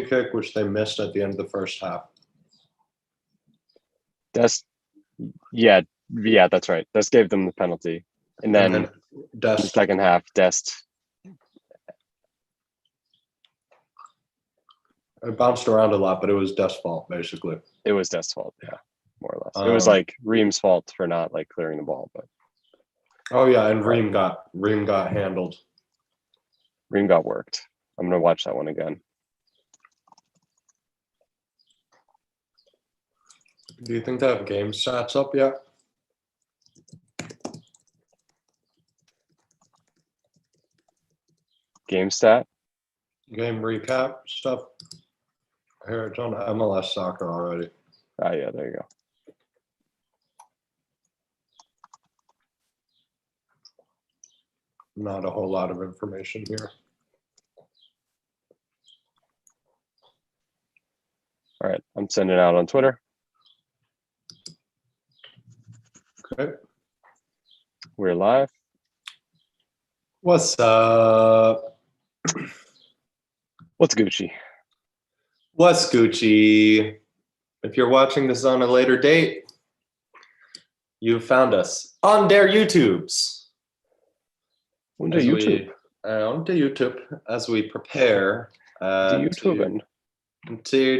kick, which they missed at the end of the first half. Yeah, that's right. Dest gave them the penalty. And then in the second half, Dest. It bounced around a lot, but it was Dest's fault, basically. It was Dest's fault, yeah, more or less. It was like Ream's fault for not like clearing the ball, but. Oh yeah, and Ream got handled. Ream got worked. I'm gonna watch that one again. Do you think they have game stats up yet? Game stat? Game recap stuff. Here, it's on MLS Soccer already. Ah, yeah, there you go. Not a whole lot of information here. All right, I'm sending it out on Twitter. Okay. We're live. What's up? What's Gucci? What's Gucci? If you're watching this on a later date, you found us on their YouTubes. On the YouTube. On the YouTube, as we prepare to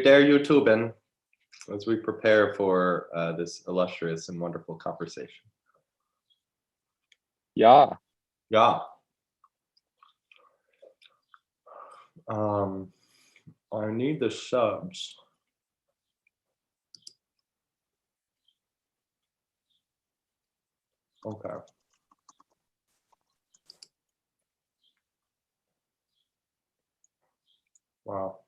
their YouTubing, as we prepare for this illustrious and wonderful conversation. Yeah. Yeah. I need the subs. Okay. Wow.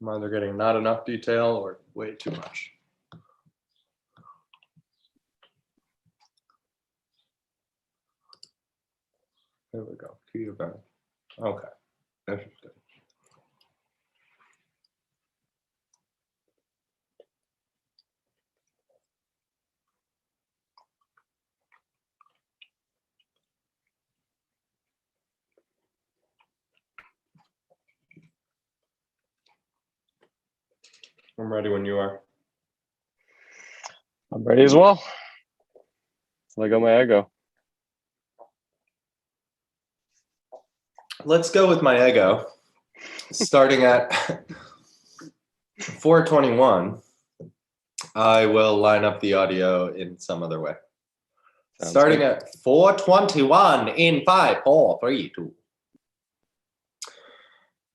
I'm either getting not enough detail or way too much. There we go. Key event. Okay. That's good. I'm ready when you are. I'm ready as well. So I got my ego. Let's go with my ego. Starting at 421, I will line up the audio in some other way. Sounds starting good. At 421 in 5, 4, 3, 2.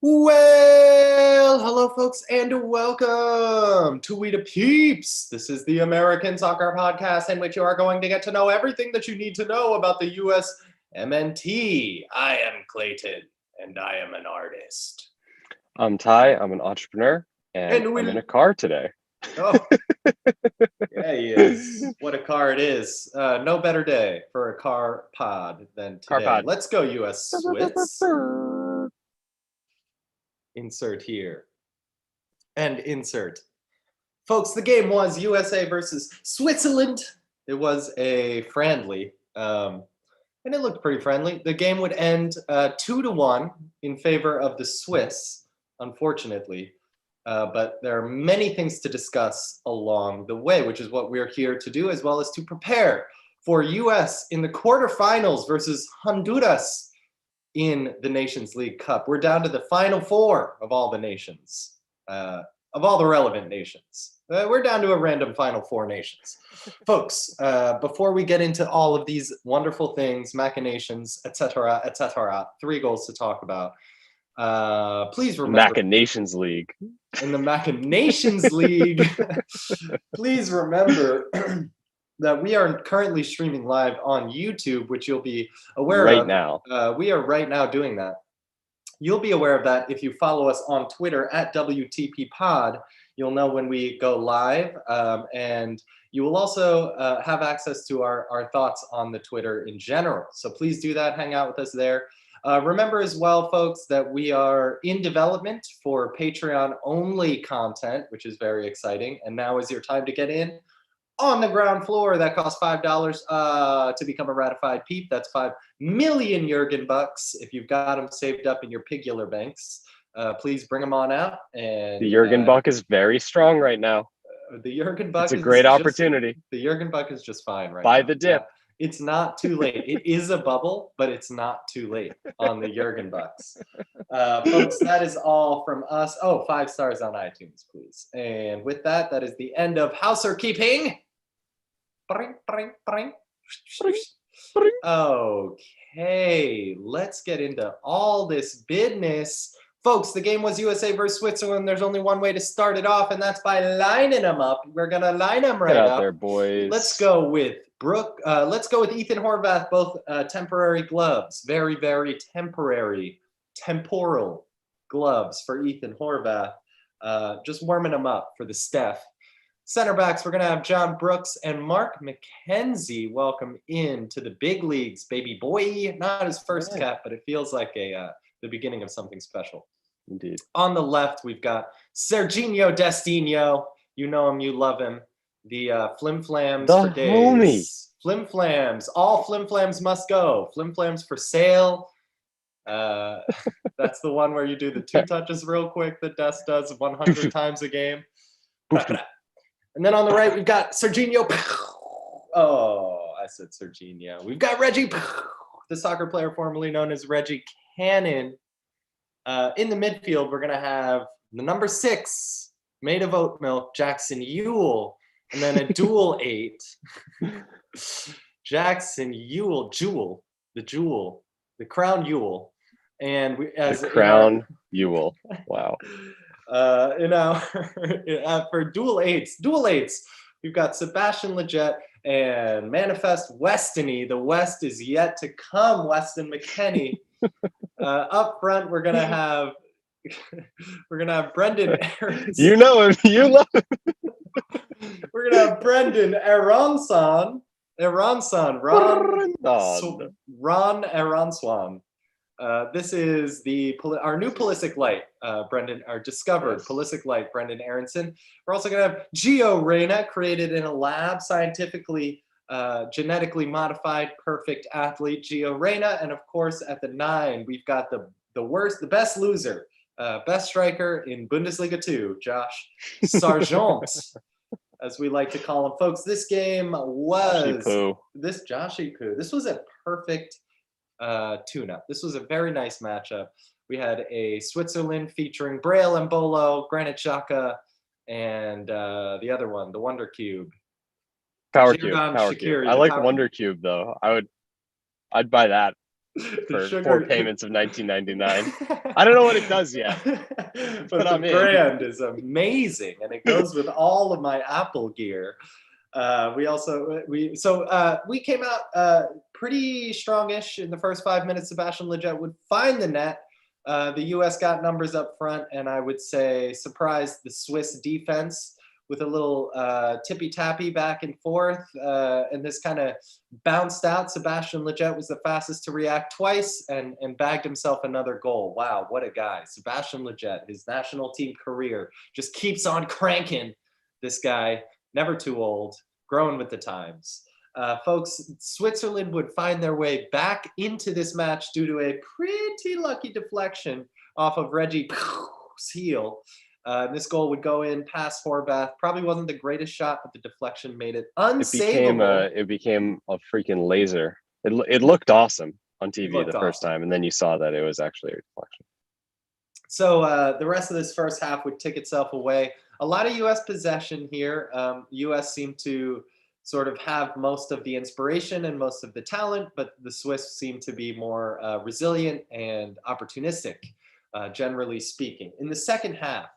Well, hello, folks, and welcome to We the Peeps. This is the American Soccer Podcast in which you are going to get to know everything that you need to know about the USMNT. I am Clayton, and I am an artist. I'm Ty. I'm an entrepreneur, and I'm in a car today. Oh, yeah, he is. What a car it is. No better day for a car pod than today. Car pod. Let's go, US Swiss. Insert here. And insert. Folks, the game was USA versus Switzerland. It was a friendly, and it looked pretty friendly. The game would end 2-1 in favor of the Swiss, unfortunately. But there are many things to discuss along the way, which is what we're here to do, as well as to prepare for US in the quarterfinals versus Honduras in the Nations League Cup. We're down to the final 4 of all the nations, of all the relevant nations. We're down to a random final 4 nations. Folks, before we get into all of these wonderful things, machinations, etc., 3 goals to talk about. Please remember. Machinations League. In the Machinations League, please remember that we are currently streaming live on YouTube, which you'll be aware right of. Now. We are right now doing that. You'll be aware of that if you follow us on Twitter at WTP Pod. You'll know when we go live, and you will also have access to our thoughts on the Twitter in general. So please do that. Hang out with us there. Remember as well, folks, that we are in development for Patreon-only content, which is very exciting. And now is your time to get in. On the ground floor, that costs $5 to become a ratified peep. That's 5 million Jurgen bucks if you've got them saved up in your pigular banks. please bring them on out. And the Jurgen Buck is very strong right now. The Jurgen Buck is a great opportunity. The Jurgen Buck is just fine right Buy now. the dip. It's not too late. It is a bubble, but it's not too late on the Jurgen Bucks. Folks, that is all from us. Oh, 5 stars on iTunes, please. And with that, that is the end of Houser Keeping. Okay, let's get into all this business. Folks, the game was USA versus Switzerland. There's only one way to start it off, and that's by lining them up. We're going to line them right up. Get out there, boys. Let's go with let's go with Ethan Horvath, both temporary gloves. Very, very temporary, temporal gloves for Ethan Horvath. Just warming them up for the Steph. Center backs, we're going to have John Brooks and Mark McKenzie. Welcome into the big leagues, baby boy. Not his first cap, but it feels like the beginning of something special. Indeed. On the left, we've got Serginho Destino. You know him, you love him. The Flim Flams for days. Homie. Flim Flams. All Flim Flams must go. Flim Flams for sale. That's the one where you do the 2 touches real quick that Des does 100 times a game. And then on the right, we've got Serginho. Oh, I said Serginho. We've got Reggie, the soccer player formerly known as Reggie Cannon. In the midfield, we're going to have the number 6, made of oat milk, Jackson Ewell. And then a dual 8, Jackson Ewell, the Crown Ewell. And the Crown Ewell. Wow. For dual eights, we've got Sebastian Lletget and Manifest Westony. The West is yet to come. Weston McKennie. Up front, we're gonna have Brendan Aronson. You know him. You love him. We're gonna have Brendan Aronson. Ron Aronswan. This is our new Pulisic Light, our discovered Pulisic Light, Brendan Aronson. We're also going to have Gio Reyna, created in a lab, scientifically, genetically modified, perfect athlete, Gio Reyna. And of course, at the 9, we've got the best loser, best striker in Bundesliga 2, Josh Sargent, as we like to call him. Folks, this game was Joshy Poo. This was a perfect tune-up. This was a very nice matchup. We had a Switzerland featuring Braille and Bolo, Granit Xhaka, and the other one, the Wonder Cube. Power Cube. I like Wonder Cube though. I'd buy that for 4 payments of $19.99. I don't know what it does yet, but the brand is amazing, and it goes with all of my Apple gear. We came out pretty strongish in the first 5 minutes. Sebastian Lletget would find the net. The U.S. got numbers up front, and I would say surprised the Swiss defense with a little tippy-tappy back and forth, and this kind of bounced out. Sebastian Lletget was the fastest to react twice and bagged himself another goal. Wow, what a guy. Sebastian Lletget, his national team career just keeps on cranking. This guy, never too old, growing with the times. Folks, Switzerland would find their way back into this match due to a pretty lucky deflection off of Reggie's heel. This goal would go in past Horvath. Probably wasn't the greatest shot, but the deflection made it unsavable. It became a freaking laser. It looked awesome on TV the first time, and then you saw that it was actually a deflection. So the rest of this first half would tick itself away. A lot of U.S. possession here. U.S. seemed to sort of have most of the inspiration and most of the talent, but the Swiss seemed to be more resilient and opportunistic, generally speaking. In the second half,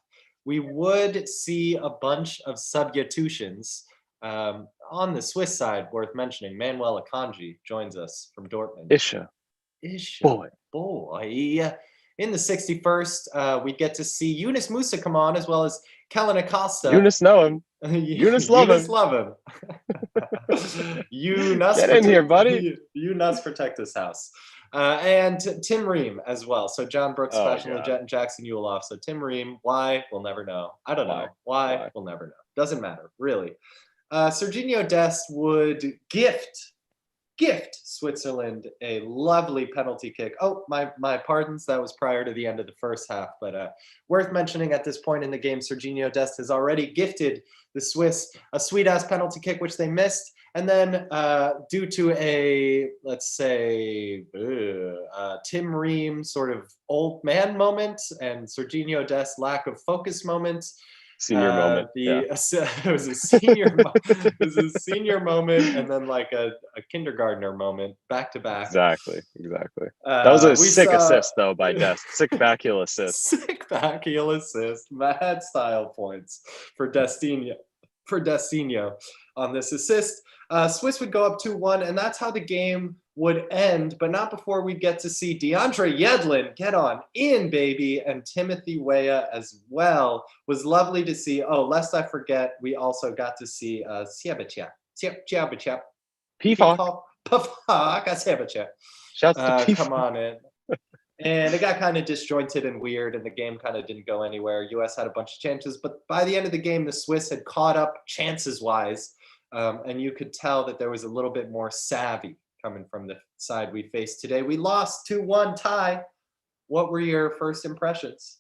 we would see a bunch of substitutions. On the Swiss side, worth mentioning, Manuel Akanji joins us from Dortmund. Isha. Boy. In the 61st, we get to see Yunus Musa come on, as well as Kellen Acosta. Yunus know him. Yunus love him. Yunus get in here, buddy. Yunus protect this house. And Tim Ream as well. So John Brooks, Sebastian Lletget, and Jackson Ewell off. So Tim Ream, why? We'll never know. I don't know. Why? We'll never know. Doesn't matter, really. Serginho Dest would gift gift Switzerland a lovely penalty kick. Oh, my pardons. That was prior to the end of the first half. But worth mentioning at this point in the game, Serginho Dest has already gifted the Swiss a sweet-ass penalty kick, which they missed. And then due to a, let's say, Tim Ream sort of old man moment and Serginho Dest lack of focus moment, senior moment. It was a senior it was a senior moment, and then like a kindergartner moment back to back. Exactly. That was a sick assist though by Dest. Sick back heel assist. Sick back heel assist. Mad style points for Destinho on this assist. Swiss would go up 2-1, and that's how the game would end, but not before we get to see DeAndre Yedlin get on in, baby, and Timothy Weah as well. Was lovely to see. Oh, lest I forget, we also got to see Siabacha. P-Fawk. Shouts to P-Fawk. Come on in. And it got kind of disjointed and weird, and the game kind of didn't go anywhere. US had a bunch of chances, but by the end of the game, the Swiss had caught up chances-wise, and you could tell that there was a little bit more savvy coming from the side we faced today. We lost 2-1 tie. What were your first impressions?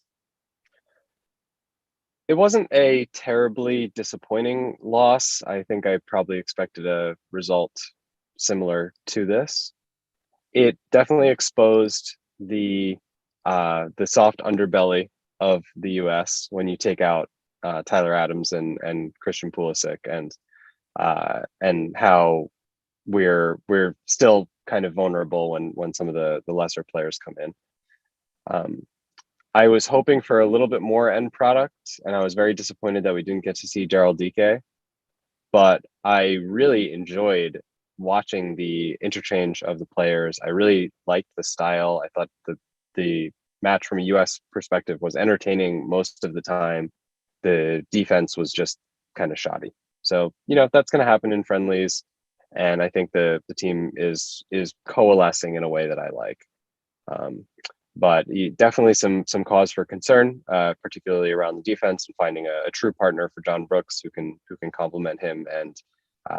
It wasn't a terribly disappointing loss. I think I probably expected a result similar to this. It definitely exposed the soft underbelly of the US when you take out Tyler Adams and Christian Pulisic, and how we're still kind of vulnerable when some of the lesser players come in. I was hoping for a little bit more end product, and I was very disappointed that we didn't get to see Gerald Dike, but I really enjoyed watching the interchange of the players. I really liked the style. I thought the match from a US perspective was entertaining most of the time. The defense was just kind of shoddy. So, that's going to happen in friendlies. And I think the team is coalescing in a way that I like. But definitely some cause for concern, particularly around the defense, and finding a true partner for John Brooks who can complement him and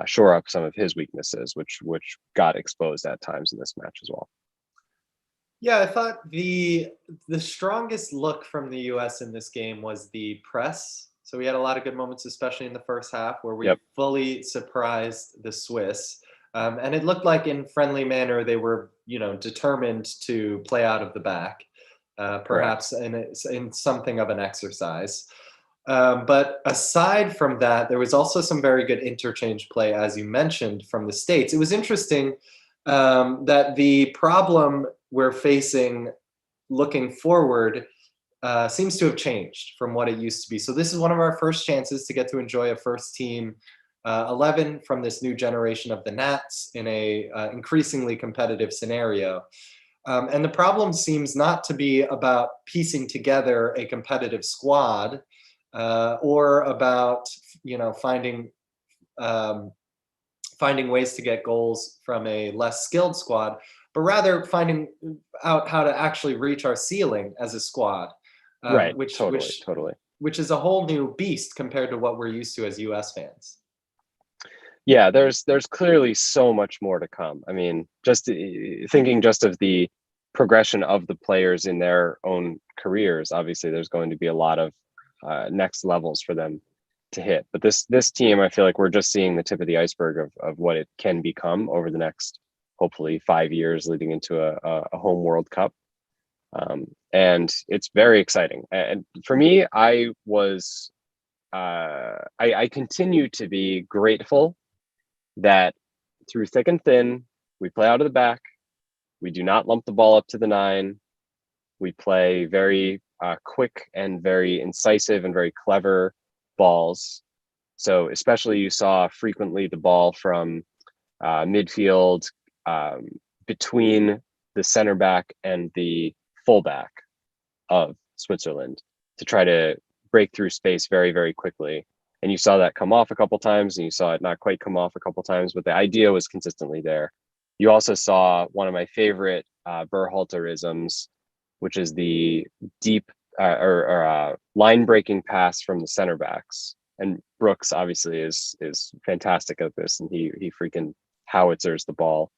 shore up some of his weaknesses, which got exposed at times in this match as well. Yeah, I thought the strongest look from the US in this game was the press. So we had a lot of good moments, especially in the first half, where we fully surprised the Swiss. And it looked like in friendly manner, they were, determined to play out of the back, perhaps in something of an exercise. But aside from that, there was also some very good interchange play, as you mentioned, from the States. It was interesting that the problem we're facing looking forward seems to have changed from what it used to be. So this is one of our first chances to get to enjoy a first team 11 from this new generation of the Nats in a increasingly competitive scenario. And the problem seems not to be about piecing together a competitive squad or about, finding ways to get goals from a less skilled squad, but rather finding out how to actually reach our ceiling as a squad. Right. Totally. Which is a whole new beast compared to what we're used to as US fans. Yeah, there's clearly so much more to come. I mean, just thinking just of the progression of the players in their own careers, obviously there's going to be a lot of next levels for them to hit. But this team, I feel like we're just seeing the tip of the iceberg of what it can become over the next, hopefully, 5 years leading into a home World Cup. And it's very exciting. And for me, I continue to be grateful that through thick and thin, we play out of the back. We do not lump the ball up to the 9. We play very quick and very incisive and very clever balls. So especially you saw frequently the ball from midfield between the center back and the fullback of Switzerland to try to break through space very, very quickly. And you saw that come off a couple times, and you saw it not quite come off a couple times, but the idea was consistently there. You also saw one of my favorite Berhalterisms, which is the deep line breaking pass from the center backs. And Brooks obviously is fantastic at this, and he freaking howitzers the ball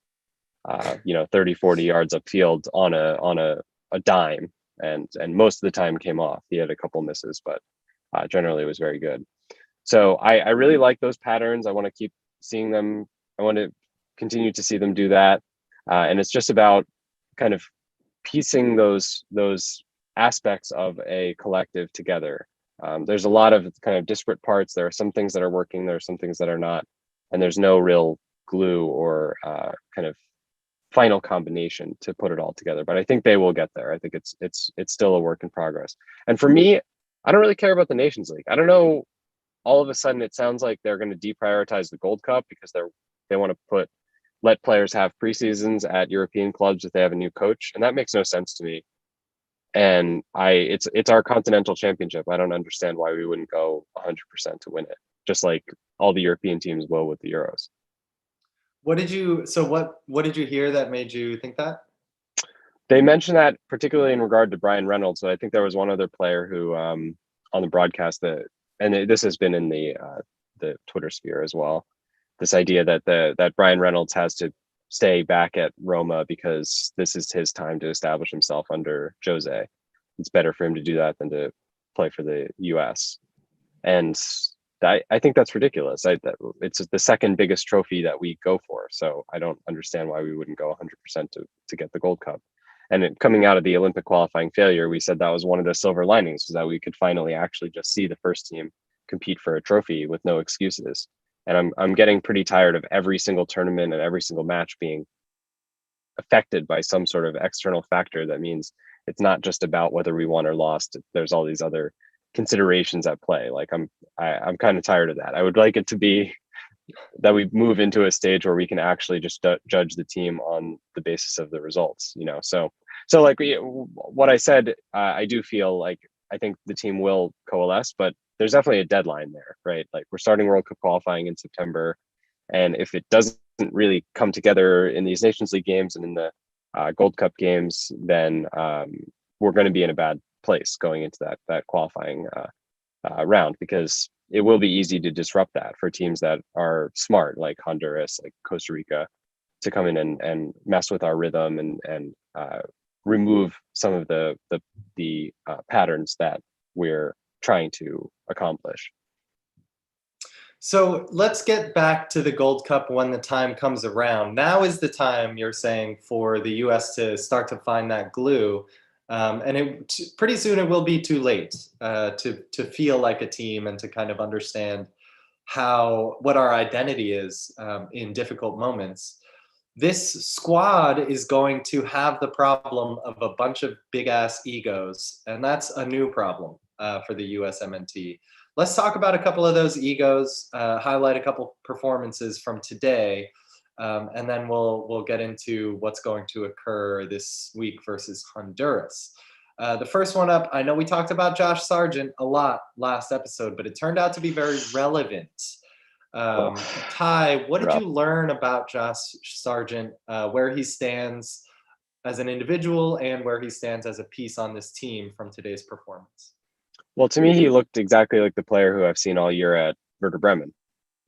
30, 40 yards upfield on a dime, and most of the time came off. He had a couple misses, but generally was very good. So I really like those patterns. I want to keep seeing them. I want to continue to see them do that. And it's just about kind of piecing those aspects of a collective together. There's a lot of kind of disparate parts. There are some things that are working. There are some things that are not, and there's no real glue or kind of final combination to put it all together. But I think they will get there. I think it's still a work in progress. And for me, I don't really care about the Nations League. I don't know. All of a sudden, it sounds like they're going to deprioritize the Gold Cup because they want to let players have preseasons at European clubs if they have a new coach, and that makes no sense to me. And it's our continental championship. I don't understand why we wouldn't go 100% to win it, just like all the European teams will with the Euros. What did you hear that made you think that? They mentioned that particularly in regard to Brian Reynolds, but I think there was one other player who on the broadcast this has been in the Twitter sphere as well. This idea that Brian Reynolds has to stay back at Roma because this is his time to establish himself under Jose. It's better for him to do that than to play for the US. And I think that's ridiculous. It's the second biggest trophy that we go for. So I don't understand why we wouldn't go 100% to get the Gold Cup. And coming out of the Olympic qualifying failure, we said that was one of the silver linings, was that we could finally actually just see the first team compete for a trophy with no excuses. And I'm getting pretty tired of every single tournament and every single match being affected by some sort of external factor that means it's not just about whether we won or lost. There's all these other considerations at play. Like I'm kind of tired of that. I would like it to be that we move into a stage where we can actually just judge the team on the basis of the results, so like what I said, I do feel like I think the team will coalesce, but there's definitely a deadline there, right? Like we're starting World Cup qualifying in September, and if it doesn't really come together in these Nations League games and in the Gold Cup games, then we're going to be in a bad place going into that qualifying round, because it will be easy to disrupt that for teams that are smart, like Honduras, like Costa Rica, to come in and mess with our rhythm and remove some of the patterns that we're trying to accomplish. So let's get back to the Gold Cup when the time comes around. Now is the time, you're saying, for the U.S. to start to find that glue. And pretty soon it will be too late to feel like a team and to kind of understand what our identity is in difficult moments. This squad is going to have the problem of a bunch of big ass egos, and that's a new problem for the USMNT. Let's talk about a couple of those egos, highlight a couple performances from today, and then we'll get into what's going to occur this week versus Honduras. The first one up, I know we talked about Josh Sargent a lot last episode, but it turned out to be very relevant. Ty, what did you learn about Josh Sargent, where he stands as an individual and where he stands as a piece on this team from today's performance? Well, to me, he looked exactly like the player who I've seen all year at Werder Bremen.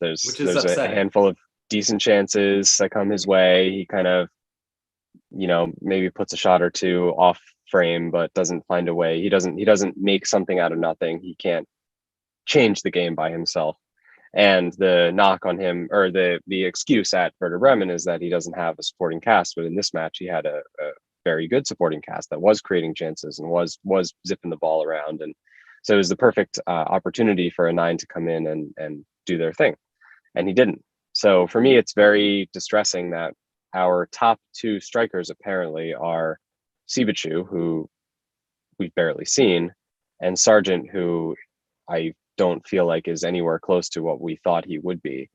There's a handful of decent chances that come his way. He kind of, maybe puts a shot or two off frame, but doesn't find a way. He doesn't make something out of nothing. He can't change the game by himself. And the knock on him, or the excuse at Werder Bremen, is that he doesn't have a supporting cast. But in this match, he had a very good supporting cast that was creating chances and was zipping the ball around. And so it was the perfect opportunity for a 9 to come in and do their thing. And he didn't. So for me, it's very distressing that our top 2 strikers apparently are Sibachu, who we've barely seen, and Sargent, who I don't feel like is anywhere close to what we thought he would be,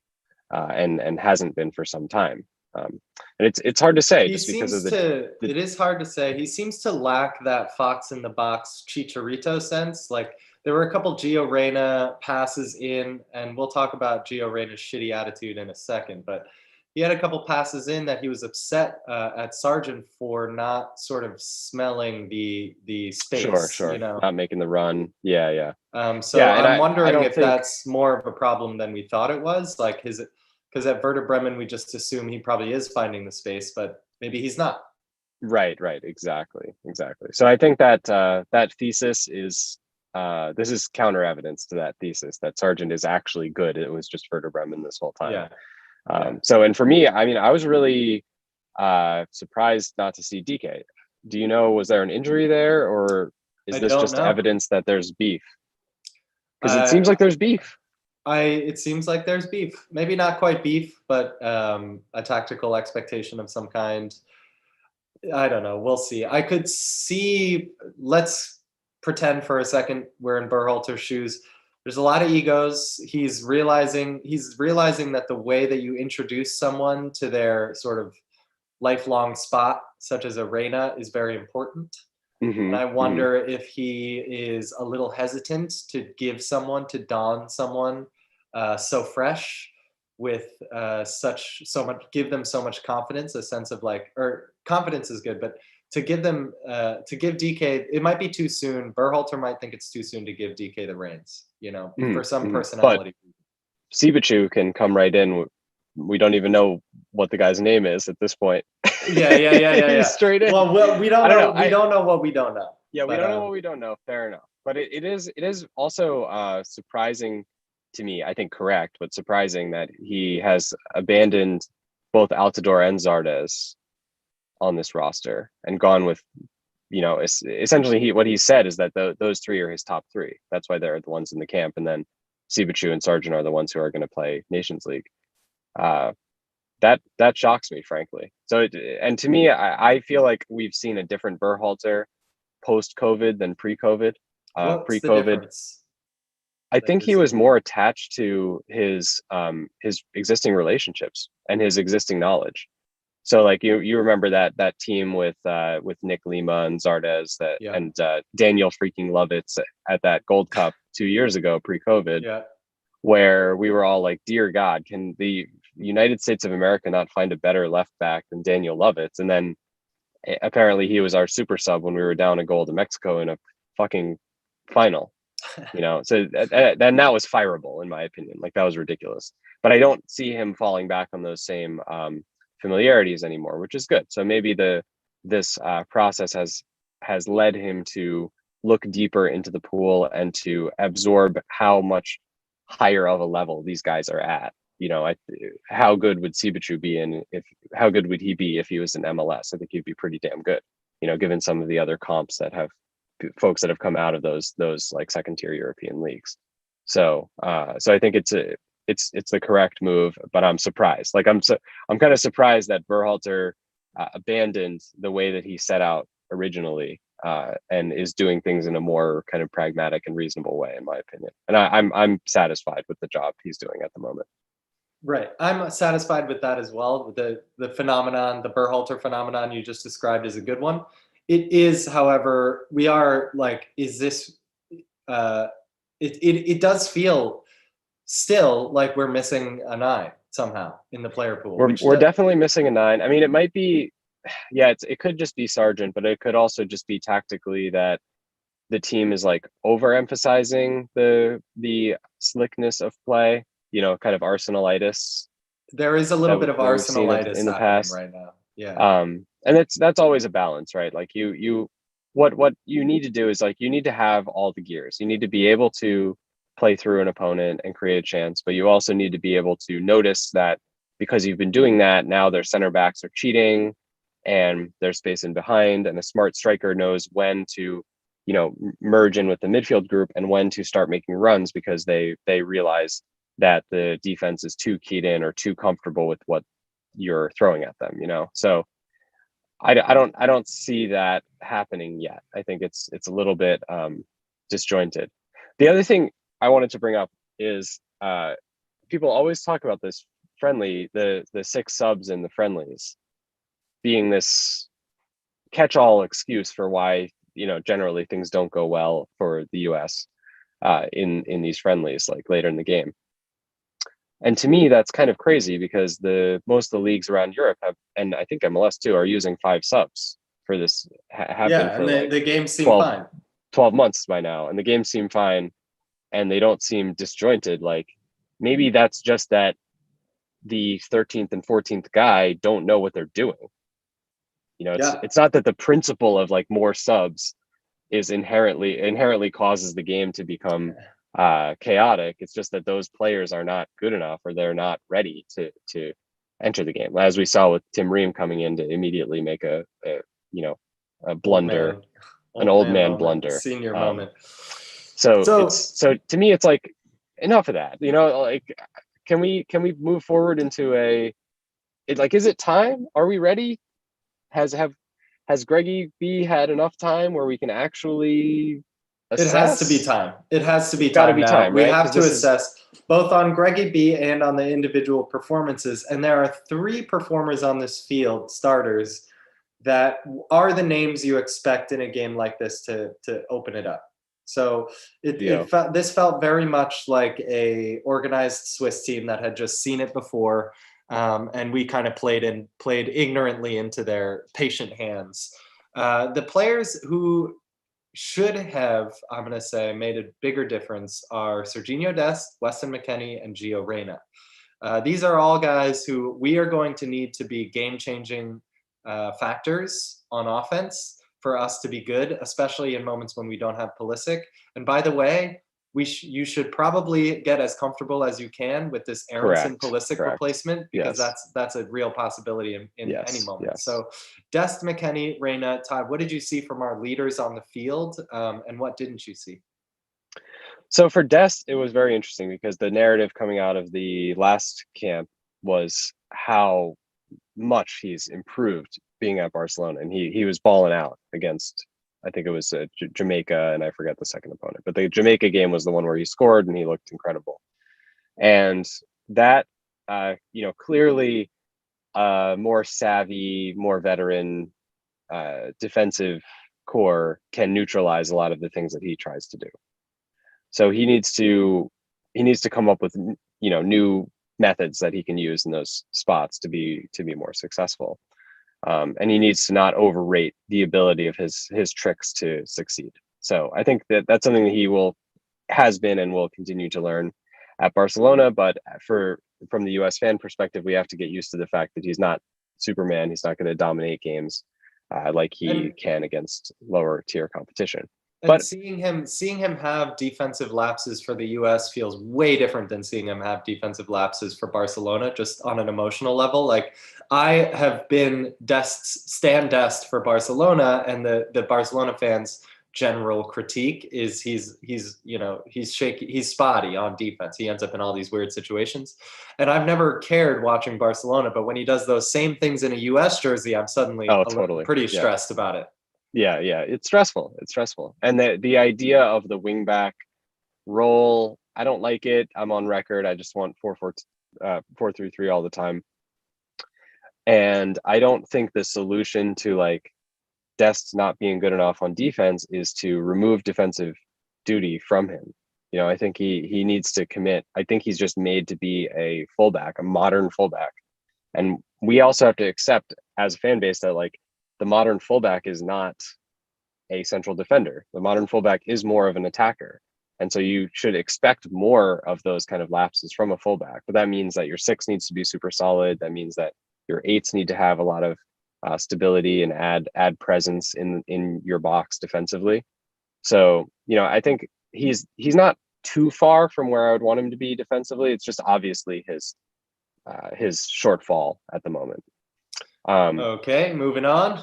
and hasn't been for some time. And it's hard to say, just because of it is hard to say. He seems to lack that fox in the box Chicharito sense. Like there were a couple Gio Reyna passes in, and we'll talk about Gio Reyna's shitty attitude in a second, but he had a couple passes in that he was upset at Sargent for not sort of smelling the space. Sure. Not making the run. Yeah. I'm wondering if that's more of a problem than we thought it was. Like because at Werder Bremen we just assume he probably is finding the space, but maybe he's not. Right, exactly. So I think that that thesis is this is counter evidence to that thesis that Sargent is actually good. It was just Werder Bremen this whole time. So, and for me, I mean, I was really surprised not to see DK. Do you know, was there an injury there, or is I this don't just know. evidence that there's beef? Because it seems like there's beef. It seems like there's beef. Maybe not quite beef, but a tactical expectation of some kind. I don't know. We'll see. I could see. Let's pretend for a second we're in Berhalter's shoes. There's a lot of egos. He's realizing that the way that you introduce someone to their sort of lifelong spot, such as arena, is very important. And I wonder if he is a little hesitant to don someone so fresh with give them so much confidence, a sense of like, or confidence is good, but to give DK, it might be too soon. Berhalter might think it's too soon to give DK the reins, for some personality. But Sibachu can come right in. We don't even know what the guy's name is at this point. Yeah. Straight in. Well, we don't know. We don't know what we don't know. Yeah, we don't know what we don't know. Fair enough. But it is also surprising to me, I think correct, but surprising that he has abandoned both Altidore and Zardes on this roster and gone with, essentially what he said is that those three are his top three. That's why they're the ones in the camp. And then Sibachu and Sargent are the ones who are going to play Nations League. That shocks me, frankly. So, and to me, I feel like we've seen a different Berhalter post-COVID than pre-COVID. What's the difference? I think he was more attached to his existing relationships and his existing knowledge. So, like you remember that team with Nick Lima and Zardes and Daniel freaking Lovitz at that Gold Cup 2 years ago, pre-COVID, where we were all like, "Dear God, can the United States of America not find a better left back than Daniel Lovitz?" And then apparently he was our super sub when we were down a goal to Mexico in a fucking final. So then that was fireable in my opinion. Like, that was ridiculous. But I don't see him falling back on those same familiarities anymore, which is good. So maybe this process has led him to look deeper into the pool and to absorb how much higher of a level these guys are at. How good would Sibachu be, how good would he be if he was in MLS? I think he'd be pretty damn good, given some of the other comps that have folks that have come out of those like second tier European leagues. So I think it's the correct move, but I'm surprised. Like, I'm kind of surprised that Berhalter abandoned the way that he set out originally and is doing things in a more kind of pragmatic and reasonable way, in my opinion. And I'm satisfied with the job he's doing at the moment. Right. I'm satisfied with that as well. The phenomenon, the Berhalter phenomenon you just described is a good one. It is, however, we are like, is this, it does feel still like we're missing a 9 somehow in the player pool. We're definitely missing a 9. I mean, it might be, it could just be Sargent, but it could also just be tactically that the team is like overemphasizing the slickness of play, kind of Arsenalitis. There is a little bit of Arsenalitis in the past right now. Yeah. And that's always a balance, right? Like what you need to do is, like, you need to have all the gears. You need to be able to play through an opponent and create a chance, but you also need to be able to notice that because you've been doing that, now their center backs are cheating and there's space in behind, and a smart striker knows when to, merge in with the midfield group and when to start making runs because they realize that the defense is too keyed in or too comfortable with what you're throwing at them, So I don't see that happening yet. I think it's a little bit disjointed. The other thing I wanted to bring up is people always talk about this friendly, the 6 subs in the friendlies being this catch-all excuse for why, generally things don't go well for the US in these friendlies, like later in the game. And to me, that's kind of crazy because most of the leagues around Europe have, and I think MLS too, are using 5 subs for this. The games seem fine. 12 months by now, and the games seem fine, and they don't seem disjointed. Like, maybe that's just that the 13th and 14th guy don't know what they're doing. Yeah. It's not that the principle of like more subs is inherently causes the game to become chaotic. It's just that those players are not good enough, or they're not ready to enter the game, as we saw with Tim Ream coming in to immediately make a blunder, an old man moment, blunder. senior moment. So So to me, it's like, enough of that. Like, can we move forward into is it time? Are we ready? Has Greggy B had enough time where we can actually it has to be assess? time. It has to be It's got to time be now. time, We right? have Because to this is assess both on Greggy B and on the individual performances. And there are 3 performers on this field, starters, that are the names you expect in a game like this to open it up. So this felt very much like a organized Swiss team that had just seen it before, and we kind of played ignorantly into their patient hands. The players who should have, I'm going to say, made a bigger difference are Serginho Dest, Weston McKennie, and Gio Reyna. These are all guys who we are going to need to be game-changing factors on offense for us to be good, especially in moments when we don't have Pulisic. And by the way, you should probably get as comfortable as you can with this Aronson Pulisic replacement, because that's a real possibility in any moment. Yes. So Dest, McKennie, Reyna, Todd, what did you see from our leaders on the field, and what didn't you see? So for Dest, it was very interesting because the narrative coming out of the last camp was how much he's improved being at Barcelona, and he was balling out against, I think it was Jamaica, and I forget the second opponent, but the Jamaica game was the one where he scored and he looked incredible. And that, clearly more savvy, more veteran defensive core can neutralize a lot of the things that he tries to do. So he needs to come up with new methods that he can use in those spots to be more successful. And he needs to not overrate the ability of his tricks to succeed. So I think that's something that has been and will continue to learn at Barcelona. But from the US fan perspective, we have to get used to the fact that he's not Superman. He's not going to dominate games like he can against lower tier competition. But seeing him have defensive lapses for the US feels way different than seeing him have defensive lapses for Barcelona, just on an emotional level. Like, I have been Stan Dest for Barcelona, and the Barcelona fans' general critique is he's shaky, he's spotty on defense. He ends up in all these weird situations. And I've never cared watching Barcelona, but when he does those same things in a US jersey, I'm suddenly pretty stressed about it. Yeah, it's stressful. And the idea of the wingback role, I don't like it. I'm on record. I just want 4-3-3 all the time. And I don't think the solution to like Dest not being good enough on defense is to remove defensive duty from him. I think he needs to commit. I think he's just made to be a fullback, a modern fullback. And we also have to accept as a fan base that like the modern fullback is not a central defender. The modern fullback is more of an attacker. And so you should expect more of those kind of lapses from a fullback. But that means that your 6 needs to be super solid. That means that your 8s need to have a lot of stability and add presence in your box defensively. So, I think he's not too far from where I would want him to be defensively. It's just obviously his shortfall at the moment. Okay, moving on.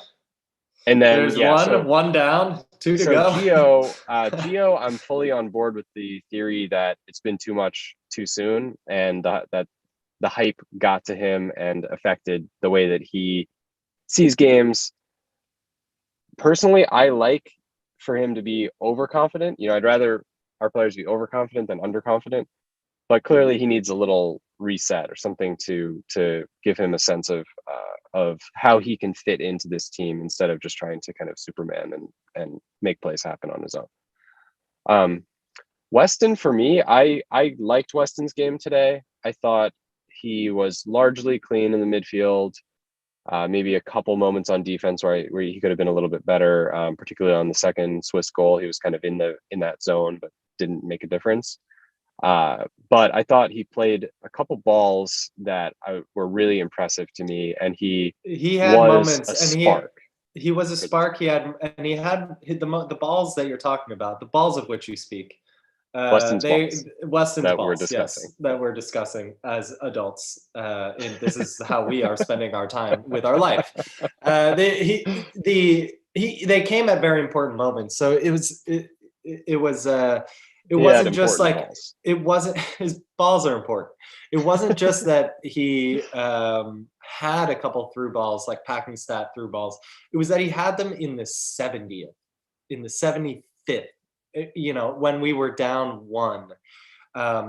And then there's one down, 2 to go. Gio, I'm fully on board with the theory that it's been too much too soon, and that the hype got to him and affected the way that he sees games. Personally, I like for him to be overconfident. I'd rather our players be overconfident than underconfident. But clearly, he needs a little reset or something to give him a sense of how he can fit into this team instead of just trying to kind of Superman and make plays happen on his own. Weston, for me, I liked Weston's game today. I thought he was largely clean in the midfield. Maybe a couple moments on defense where he could have been a little bit better, particularly on the second Swiss goal. He was kind of in that zone, but didn't make a difference. But I thought he played a couple balls that were really impressive to me, and he had was moments, a spark. He was a spark. He had hit the balls that you're talking about, the balls of which you speak. Weston's balls Weston's that balls, we're discussing. yes, that we're discussing as adults. And this is how we are spending our time with our life. They came at very important moments. So it He had wasn't just important like balls. it wasn't his balls are important. It wasn't just that he had a couple through balls, like packing stat through balls. It was that he had them in the 70th, in the 75th. You know, when we were down one.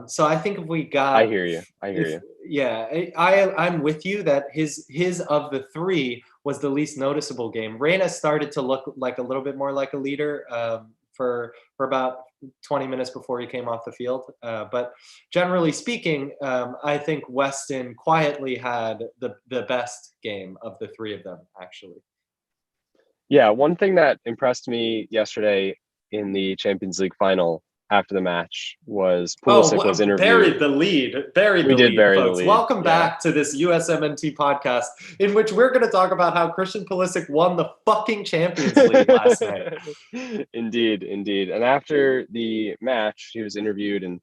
So I think if we got, I hear you. Yeah, I'm with you that his of the three was the least noticeable game. Reyna started to look like a little bit more like a leader for about 20 minutes before he came off the field. But generally speaking, I think Weston quietly had the best game of the three of them, actually. Yeah, one thing that impressed me yesterday in the Champions League final after the match was Pulisic was interviewed. Buried the lead. We did bury the Folks. lead. Welcome back to this USMNT podcast, in which we're going to talk about how Christian Pulisic won the fucking Champions League last night. Indeed. And after the match, he was interviewed, and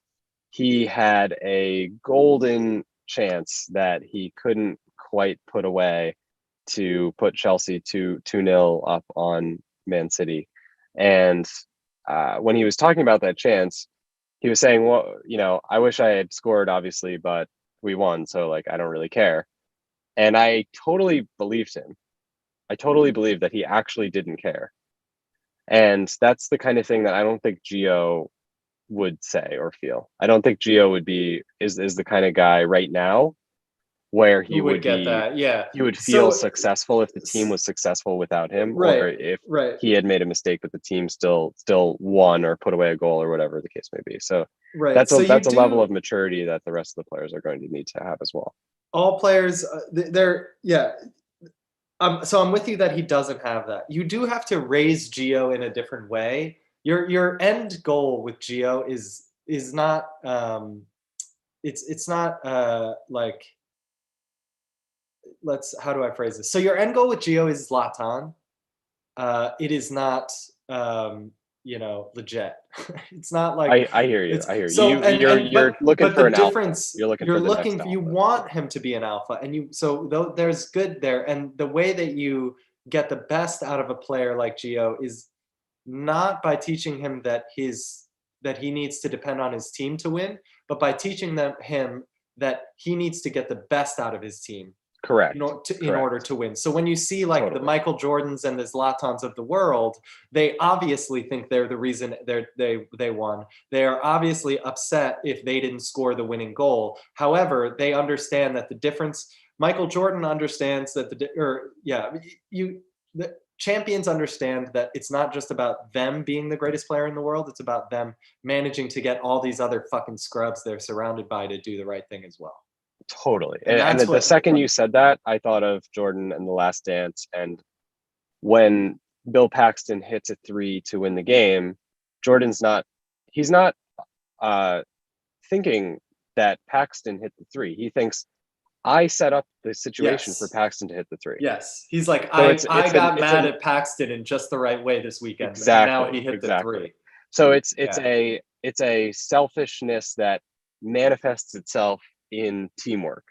he had a golden chance that he couldn't quite put away to put Chelsea 2-0 up on Man City. And when he was talking about that chance, he was saying, well, you know, I wish I had scored, obviously, but we won, so like I don't really care. And I totally believed him. I totally believed that he actually didn't care. And that's the kind of thing that I don't think Gio would say or feel. I don't think Gio would be is the kind of guy right now where he would get be, that. Yeah, he would feel successful if the team was successful without him, right, or if right. he had made a mistake but the team still won or put away a goal or whatever the case may be. So right. that's a level of maturity that the rest of the players are going to need to have as well. All players, so I'm with you that he doesn't have that. You do have to raise Gio in a different way. Your end goal with Gio is not it's not like, how do I phrase this? So your end goal with Gio is Zlatan. It is not legit. It's not like I hear you. So you're looking for an alpha. You want him to be an alpha, and there's good there. And the way that you get the best out of a player like Gio is not by teaching him that he needs to depend on his team to win, but by teaching him that he needs to get the best out of his team. Correct. In order to win. So when you see like the Michael Jordans and the Zlatans of the world, they obviously think they're the reason they won. They are obviously upset if they didn't score the winning goal. However, they understand that the difference. Michael Jordan understands that the champions understand that it's not just about them being the greatest player in the world. It's about them managing to get all these other fucking scrubs they're surrounded by to do the right thing as well. Totally. And the second you said that, I thought of Jordan and The Last Dance. And when Bill Paxton hits a 3 to win the game, he's not thinking that Paxton hit the 3. He thinks, I set up the situation for Paxton to hit the 3. Yes. He's like, so I got mad at Paxton in just the right way this weekend. Exactly. And now he hit the 3. So it's a selfishness that manifests itself in teamwork.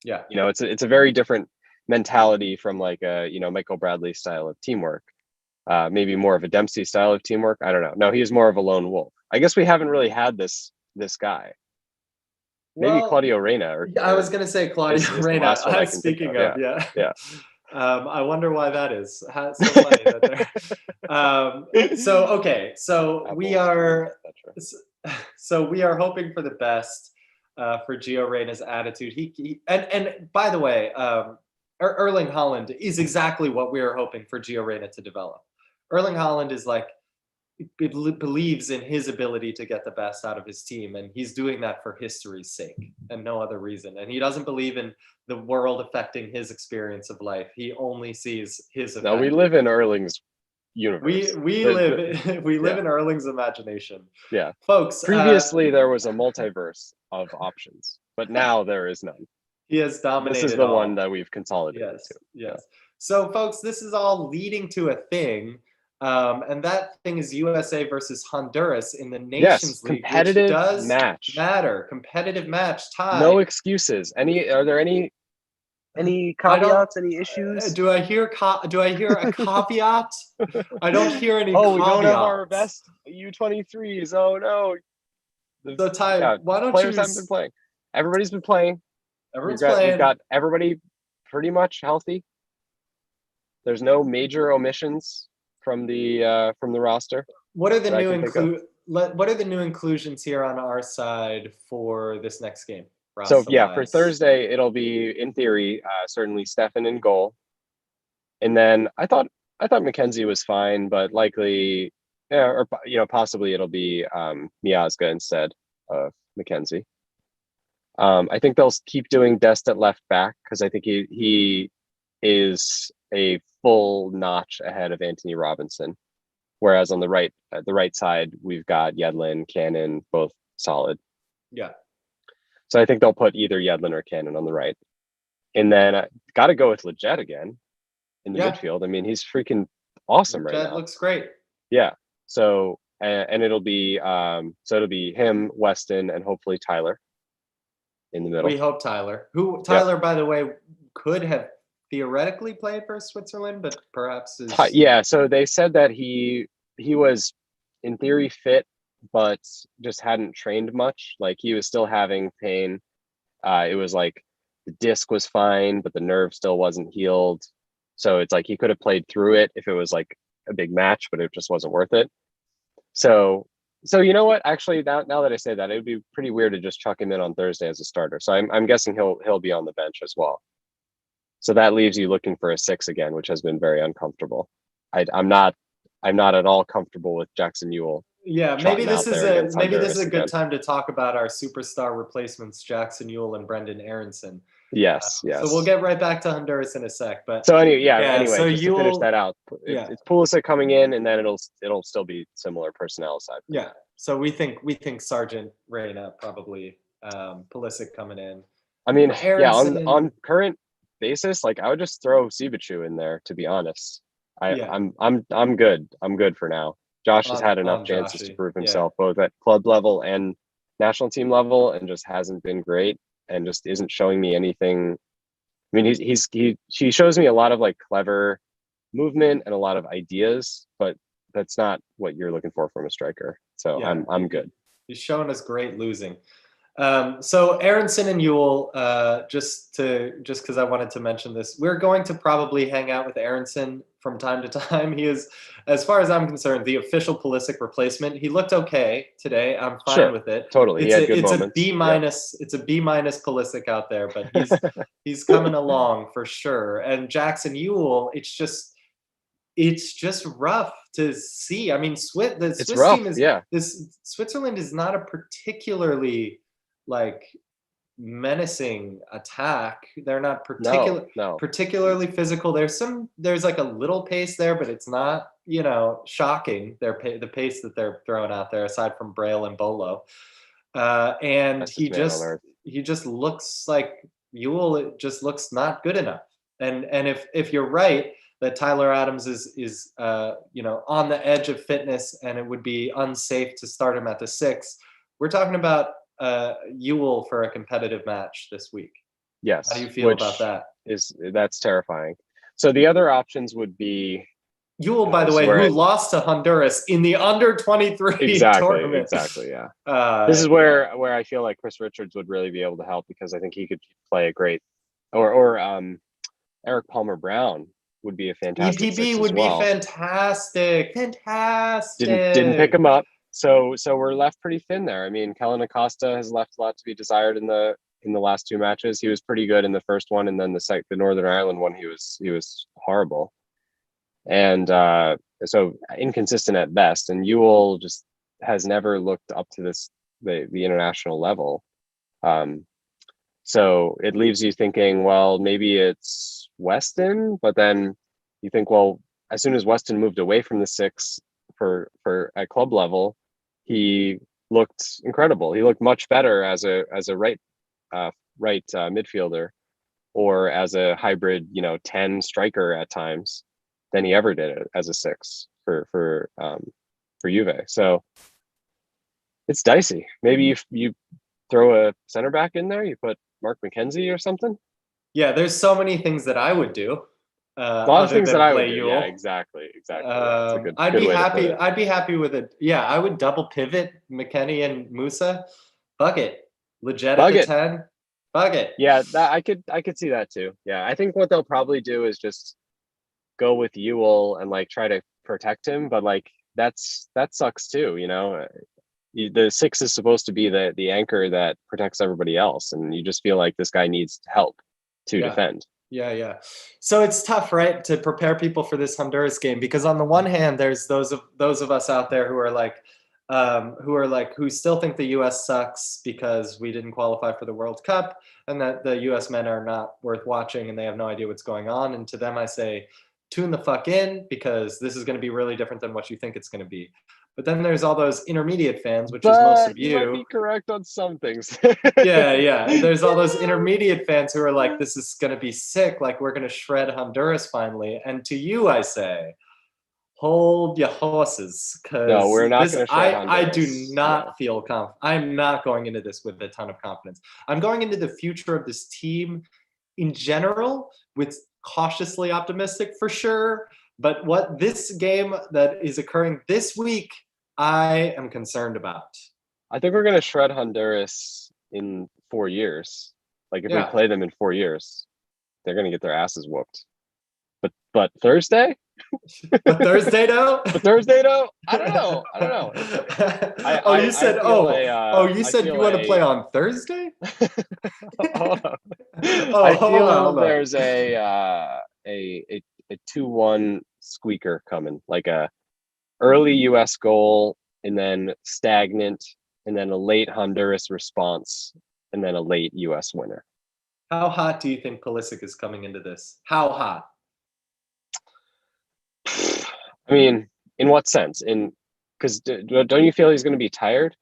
Yeah. You know, it's a very different mentality from like a, Michael Bradley style of teamwork. Maybe more of a Dempsey style of teamwork. I don't know. No, he's more of a lone wolf. I guess we haven't really had this guy. Maybe Claudio Reyna. I was going to say Claudio Reyna. Speaking of, yeah. I wonder why that is. It's so funny that we are hoping for the best for Gio Reyna's attitude. And by the way, Erling Haaland is exactly what we are hoping for Gio Reyna to develop. Erling Haaland is like, believes in his ability to get the best out of his team, and he's doing that for history's sake and no other reason. And he doesn't believe in the world affecting his experience of life. He only sees his effect. No, we live in Erling's universe. We live in Erling's imagination. Yeah, folks. Previously, there was a multiverse of options, but now there is none. He has dominated. This is the one that we've consolidated. Yes. So, folks, this is all leading to a thing. And that thing is USA versus Honduras in the Yes, Nations League, which competitive does match. matter. Competitive match No tied. excuses. Are there any I don't. caveats, any issues? Do I hear a caveat? I don't hear any Oh, we don't have our caveats. best U23s. Oh no. So, Ty, Yeah, why don't players you? haven't been playing. Everybody's been playing. Everyone's We've playing. got everybody pretty much healthy. There's no major omissions from the roster What are the that I new can think of. What are the new inclusions here on our side for this next game, So yeah, for roster-wise? Thursday it'll be in theory certainly Stefan in goal, and then I thought Mackenzie was fine, but likely yeah, or possibly it'll be Miazga instead of Mackenzie. I think they'll keep doing Dest at left back because I think he is a full notch ahead of Anthony Robinson. Whereas on the right side, we've got Yedlin, Cannon, both solid. Yeah. So I think they'll put either Yedlin or Cannon on the right. And then got to go with Leggett again in the midfield. I mean, he's freaking awesome right now. Looks great. Yeah. So and it'll be him, Weston, and hopefully Tyler in the middle. We hope Tyler, Tyler, by the way, could have theoretically played for Switzerland, but perhaps is. Yeah. So they said that he was in theory fit, but just hadn't trained much. Like he was still having pain. It was like the disc was fine, but the nerve still wasn't healed. So it's like he could have played through it if it was like a big match, but it just wasn't worth it. So you know what? Actually, now that I say that, it would be pretty weird to just chuck him in on Thursday as a starter. So I'm guessing he'll be on the bench as well. So that leaves you looking for a 6 again, which has been very uncomfortable. I'm not at all comfortable with Jackson Ewell. Yeah, maybe this is a good again. time to talk about our superstar replacements, Jackson Ewell and Brendan Aronson. Yes. So we'll get right back to Honduras in a sec. But so anyway, so just to finish that out, it's Pulisic coming in, and then it'll still be similar personnel aside. Yeah. So we think Sergeant Reina probably, Pulisic coming in. I mean, Aronson, on current basis, like I would just throw Sibachu in there, to be honest. I'm good. I'm good for now. Josh has had enough chances to prove himself both at club level and national team level, and just hasn't been great, and just isn't showing me anything. I mean, he shows me a lot of like clever movement and a lot of ideas, but that's not what you're looking for from a striker. So I'm good. He's showing us great losing. So Aronson and Ewell, just because I wanted to mention this, we're going to probably hang out with Aronson from time to time. He is, as far as I'm concerned, the official Pulisic replacement. He looked okay today. I'm fine with it. Totally. It's a B minus. It's a B minus Pulisic out there, but he's coming along for sure. And Jackson Ewell, it's just rough to see. I mean, the Swiss team is Switzerland is not a particularly like menacing attack. They're not particularly physical. There's like a little pace there, but it's not shocking. The pace that they're throwing out there, aside from Braille and Bolo, and he just looks like Ewell. It just looks not good enough. And if you're right that Tyler Adams is on the edge of fitness and it would be unsafe to start him at the 6, we're talking about Ewell for a competitive match this week. Yes. How do you feel about that? That's terrifying. So the other options would be Ewell, by the way, who lost to Honduras in the under-23 tournament. Exactly, yeah. This is where I feel like Chris Richards would really be able to help, because I think he could play a great, or Eric Palmer Brown would be a fantastic EPB would be fantastic. Didn't pick him up. So we're left pretty thin there. I mean, Kellen Acosta has left a lot to be desired in the last 2 matches. He was pretty good in the first one, and then the Northern Ireland one, he was horrible. And so inconsistent at best. And Ewell just has never looked up to the international level. So it leaves you thinking, well, maybe it's Weston, but then you think, well, as soon as Weston moved away from the 6 for at club level, he looked incredible. He looked much better as a right midfielder or as a hybrid, 10 striker at times than he ever did it as a 6 for Juve. So it's dicey. Maybe you throw a center back in there, you put Mark McKenzie or something. Yeah, there's so many things that I would do. A lot of Other things that than I would play do. Yule. Yeah, exactly. Yeah, it's a I'd good be way to put happy. it. I'd be happy with it. Yeah, I would double pivot McKennie and Musa. Fuck it. Legit at Bug the it. 10. Fuck it. Yeah, that I could see that too. Yeah, I think what they'll probably do is just go with Ewell and like try to protect him, but like that sucks too. The 6 is supposed to be the anchor that protects everybody else, and you just feel like this guy needs help to defend. Yeah. So it's tough, right, to prepare people for this Honduras game, because on the one hand, there's those of us out there who still think the U.S. sucks because we didn't qualify for the World Cup, and that the U.S. men are not worth watching and they have no idea what's going on. And to them, I say, tune the fuck in, because this is going to be really different than what you think it's going to be. But then there's all those intermediate fans, which is most of you you. might be correct on some things. Yeah. There's all those intermediate fans who are like, this is going to be sick. Like, we're going to shred Honduras finally. And to you, I say, hold your horses, because No, we're not going to shred I Honduras. do not feel confident. I'm not going into this with a ton of confidence. I'm going into the future of this team in general with cautiously optimistic for sure. But what this game that is occurring this week, I am concerned about. I think we're going to shred Honduras in 4 years. Like if we play them in 4 years, they're going to get their asses whooped. But Thursday? But Thursday though? I don't know. You said you want to play on Thursday? I feel there's a 2-1 squeaker coming, like a early US goal and then stagnant, and then a late Honduras response, and then a late US winner. How hot do you think Pulisic is coming into this? How hot? I mean, in what sense? Because don't you feel he's going to be tired?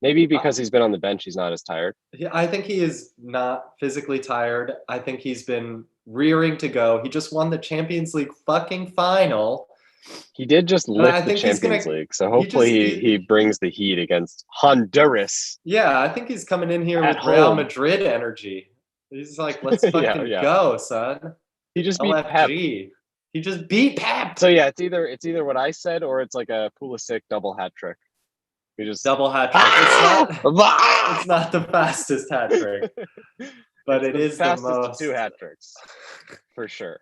Maybe because he's been on the bench, he's not as tired. I think he is not physically tired. I think he's been rearing to go. He just won the Champions League fucking final. He did just lift the Champions League, so hopefully he brings the heat against Honduras. Yeah, I think he's coming in here with Real Madrid energy. He's like, let's fucking go, son. He just beat Pep. He just beat Pep. So yeah, it's either what I said or it's like a Pulisic double hat trick. We just double hat trick. It's not the fastest hat trick, but it is the fastest most. 2 hat tricks, for sure.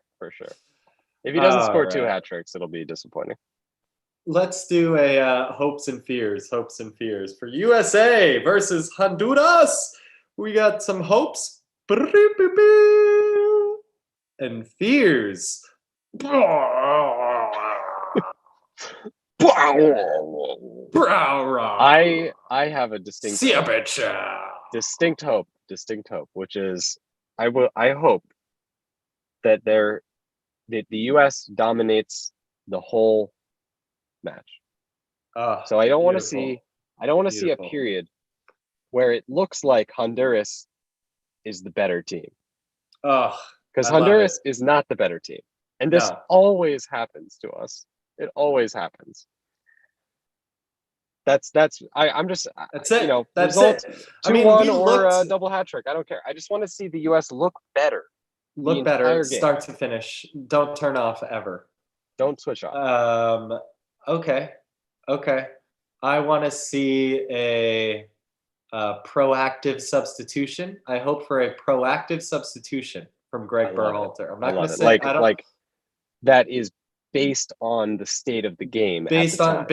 If he doesn't score 2 hat tricks, it'll be disappointing. Let's do a hopes and fears for USA versus Honduras. We got some hopes and fears. I have a distinct hope, which is I hope that the US dominates the whole match. So I don't want to see a period where it looks like Honduras is the better team. Because Honduras is not the better team. And this always happens to us. It always happens. That's it. Results, 2-1 or a double hat trick. I don't care. I just want to see the US look better. Look better, start to finish. Don't turn off ever. Don't switch off. Okay. I want to see a proactive substitution. I hope for a proactive substitution from Greg Berhalter. I'm not going to say like that is based on the state of the game. Based on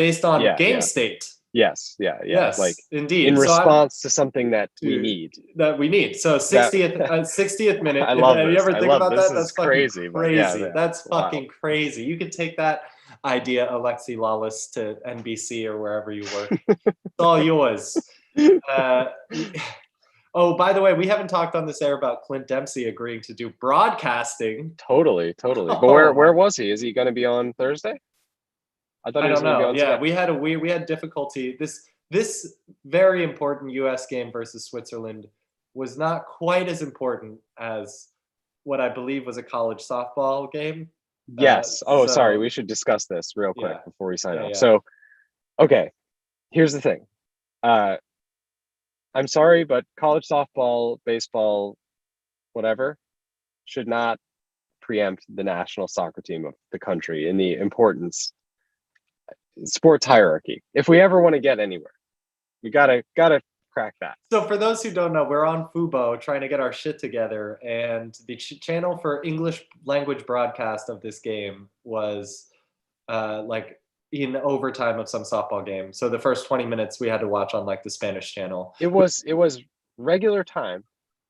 game state. Yes. Like indeed. In response to something that we need. So 60th minute. I love this. You ever think about that? That's crazy. Crazy. That's fucking crazy. You could take that idea, Alexi Lawless, to NBC or wherever you work. It's all yours. By the way, we haven't talked on this air about Clint Dempsey agreeing to do broadcasting. Totally. But where was he? Is he going to be on Thursday? I don't know. Yeah, we had difficulty. This very important U.S. game versus Switzerland was not quite as important as what I believe was a college softball game. Yes. Oh, sorry. So We should discuss this real quick yeah, before we sign yeah, off. yeah. So, okay, here's the thing. I'm sorry, but college softball, baseball, whatever, should not preempt the national soccer team of the country in the importance sports hierarchy. If we ever want to get anywhere, we gotta crack that. So for those who don't know, we're on Fubo trying to get our shit together, and the channel for English language broadcast of this game was like in overtime of some softball game. So the first 20 minutes we had to watch on like the Spanish channel. It was regular time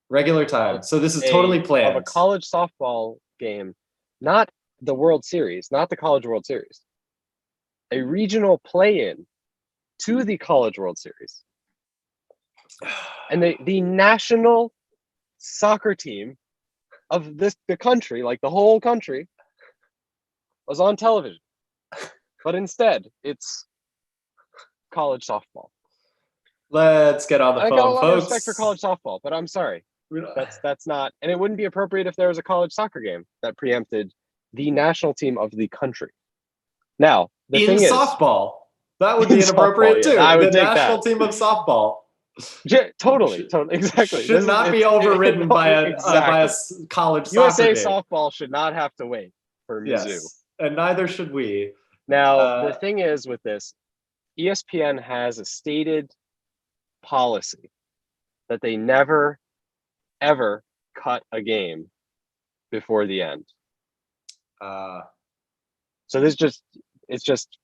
Regular time. of So this is totally a planned. college softball game, not the World Series, not the College World Series, a regional play-in to the College World Series. And the national soccer team of the country, like the whole country, was on television. But instead, it's college softball. Let's get on the I phone, got a lot folks. of respect for college softball, but I'm sorry. That's not, and it wouldn't be appropriate if there was a college soccer game that preempted the national team of the country. Now, the thing is, softball, that would be in inappropriate softball, yeah, too. I would The take national that. team of softball Totally, exactly. should not be overridden by a exactly. college USA soccer game. softball should not have to wait for Mizzou. Yes, and neither should we. Now, the thing is with this, ESPN has a stated policy that they never, ever cut a game before the end. So it's just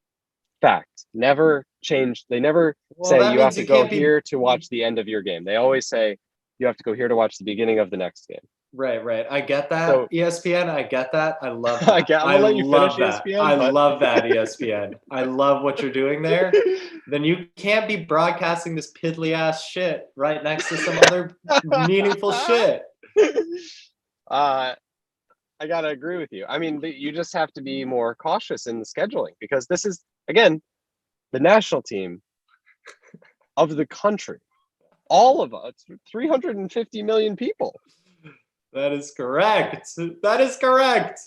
fact. Never change. They never say you have to go here to watch the end of your game. They always say you have to go here to watch the beginning of the next game. Right. I get that. So, ESPN, I get that. I love that. I'm gonna let you finish that. ESPN. I love that, ESPN. I love what you're doing there. Then you can't be broadcasting this piddly ass shit right next to some other meaningful shit. I gotta agree with you. I mean, you just have to be more cautious in the scheduling because this is, again, the national team of the country. All of us, 350 million people. That is correct. That is correct.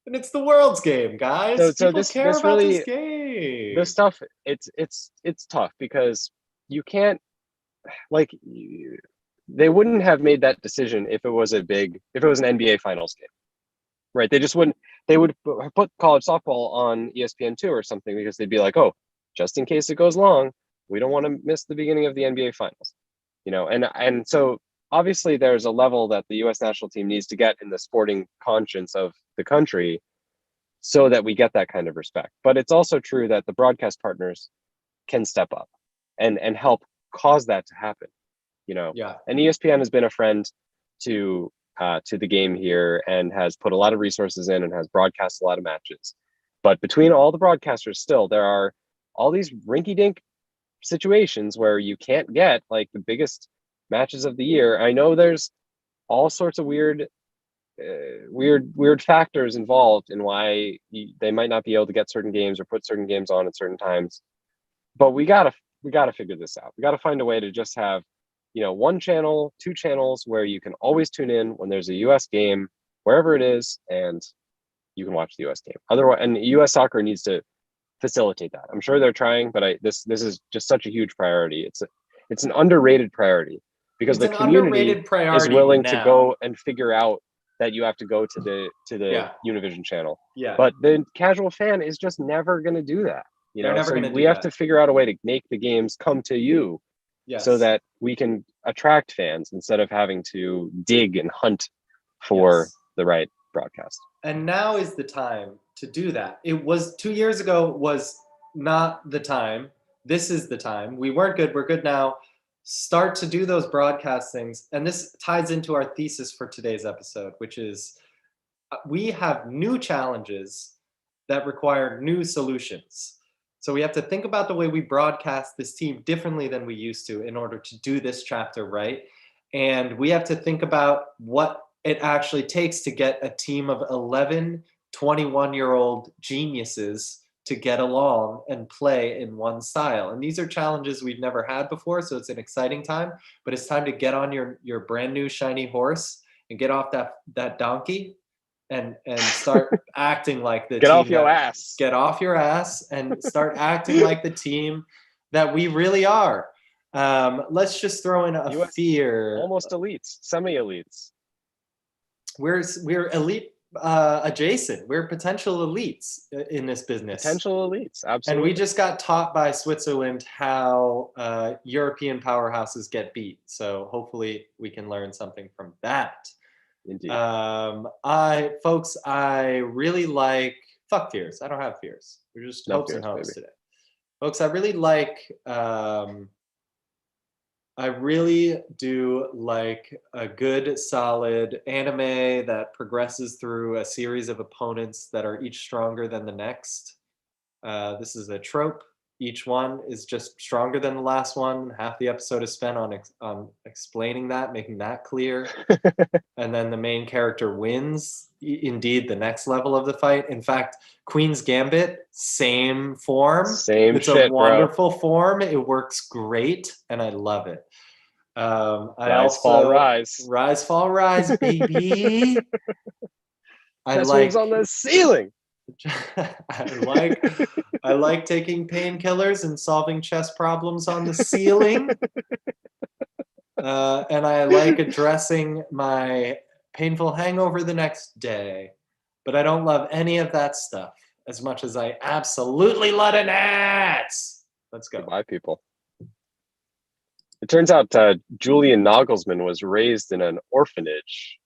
And it's the world's game, guys. So People care about really, this game. This stuff, it's tough because you can't, like, they wouldn't have made that decision if it was an NBA Finals game, right? They would put college softball on ESPN2 or something because they'd be like, oh, just in case it goes long, we don't want to miss the beginning of the NBA Finals, and so obviously there's a level that the U.S. national team needs to get in the sporting conscience of the country so that we get that kind of respect. But it's also true that the broadcast partners can step up and help cause that to happen, Yeah. And ESPN has been a friend to the game here and has put a lot of resources in and has broadcast a lot of matches. But between all the broadcasters, still, there are all these rinky-dink situations where you can't get like the biggest matches of the year. I know there's all sorts of weird factors involved in why they might not be able to get certain games or put certain games on at certain times. But we gotta figure this out. We gotta find a way to just have, one channel, two channels where you can always tune in when there's a US game, wherever it is, and you can watch the US game. Otherwise, and US soccer needs to facilitate that. I'm sure they're trying, but this is just such a huge priority. It's an underrated priority because the community is willing to go and figure out that you have to go to the Univision channel. Yeah. But the casual fan is just never going to do that. They're never going to do that. We have to figure out a way to make the games come to you, so that we can attract fans instead of having to dig and hunt for the right broadcast. And now is the time to do that. It was 2 years ago was not the time. This is the time. We weren't good. We're good now. Start to do those broadcast things. And this ties into our thesis for today's episode, which is we have new challenges that require new solutions. So we have to think about the way we broadcast this team differently than we used to in order to do this chapter right. And we have to think about what it actually takes to get a team of 11 21-year-old geniuses to get along and play in one style. And these are challenges we've never had before, so it's an exciting time, but it's time to get on your brand new shiny horse and get off that donkey and start acting like the Get team off your ass. Get off your ass and start acting like the team that we really are. Let's just throw in a fear. Almost elites, semi-elites. We're elite adjacent. We're potential elites in this business. Potential elites, absolutely. And we just got taught by Switzerland how European powerhouses get beat. So hopefully we can learn something from that. Indeed. I really like, fuck fears. I don't have fears. We're just hopes and hopes today. Folks, I really do like a good, solid anime that progresses through a series of opponents that are each stronger than the next. This is a trope. Each one is just stronger than the last one. Half the episode is spent on explaining that, making that clear. And then the main character wins, indeed, the next level of the fight. In fact, Queen's Gambit, same form. It's a wonderful form. It works great, and I love it. Rise, fall, rise. Rise, fall, rise, baby. Chess moves on the ceiling. I like taking painkillers and solving chess problems on the ceiling. And I like addressing my painful hangover the next day. But I don't love any of that stuff as much as I absolutely love an ass. Let's go. Goodbye, people. It turns out Julian Nagelsmann was raised in an orphanage.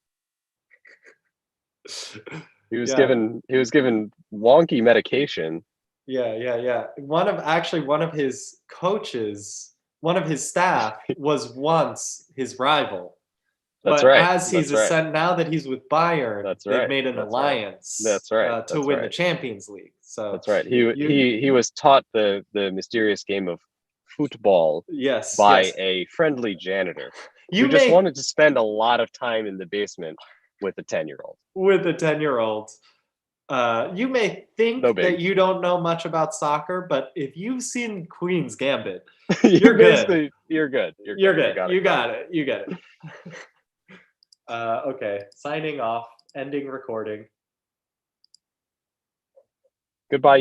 He was given wonky medication. Yeah. One of his coaches, one of his staff was once his rival. That's but right. As he's now that he's with Bayern, they've made an alliance. That's right. To win the Champions League. So that's right. He was taught the mysterious game of football by a friendly janitor who just wanted to spend a lot of time in the basement with a 10-year-old. You may think that you don't know much about soccer, but if you've seen Queen's Gambit, you're good. You're good. You got it. Okay, signing off, ending recording. Goodbye.